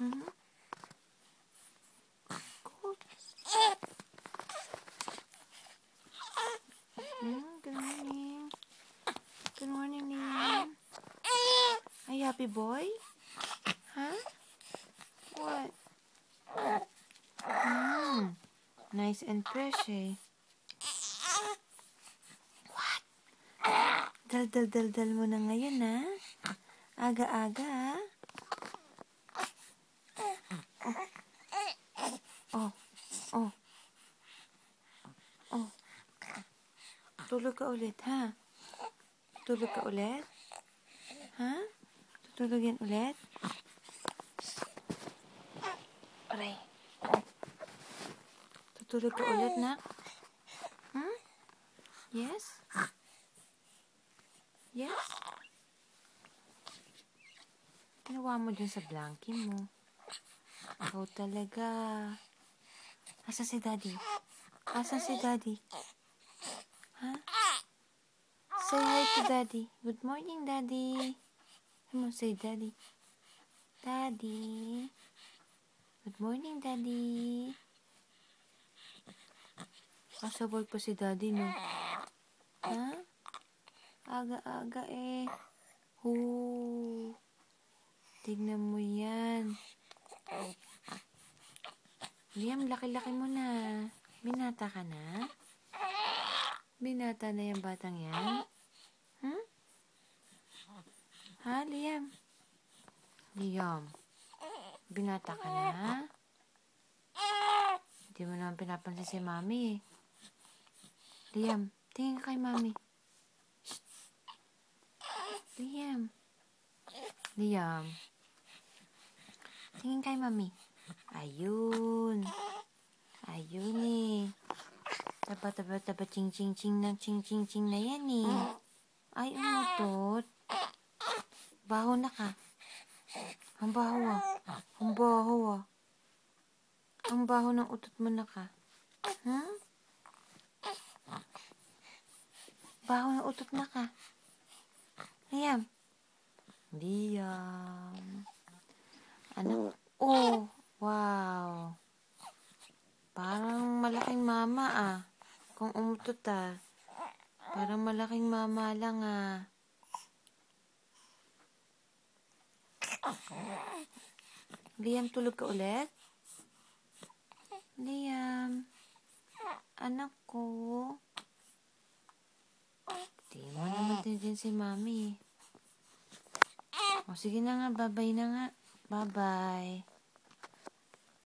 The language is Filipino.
Mhm. Good. Good morning. Good morning, Liam. Are you happy, boy? Huh? What? Nice and fresh, eh? What? Dal mo na ngayon, ha? Aga-aga, ha? Oh. Tulog ka ulit, ha? Tulog ka ulit? Ha? Tutulogin ulit? Aray. Tutulog ka ulit, nak? Yes? Yes? Ginawa mo dun sa blankie mo. Ikaw talaga. Asan si Daddy? Asan si Daddy? Ha? Say hi to Daddy. Good morning, Daddy. Come on, say Daddy. Daddy. Good morning, Daddy. Kasabay pa si Daddy, no? Ha? Aga-aga, eh. Tignan mo yan. Liam, laki-laki mo na. Binata ka na? Binata na yung batang yan? Ha, Liam? Liam, binata ka na? Hindi mo naman pinapansin si Mami, eh. Liam, tingin ka kay Mami. Shh. Liam. Tingin kay Mami. Ayun, eh. Taba, ching-ching-ching na yan, eh. Ay, umutot. Baho na ka. Ang baho, ah. Ang baho ng utot mo na ka. Baho ng utot na ka. Liam. Ano? Oh, wow. Parang malaking mama, ah. Kung umutot, ah. Parang malaking mama lang, ah. Liam, tulog ka ulit? Liam. Anak ko. Di mo naman din si Mami. O, sige na nga. Bye-bye na nga. Bye-bye.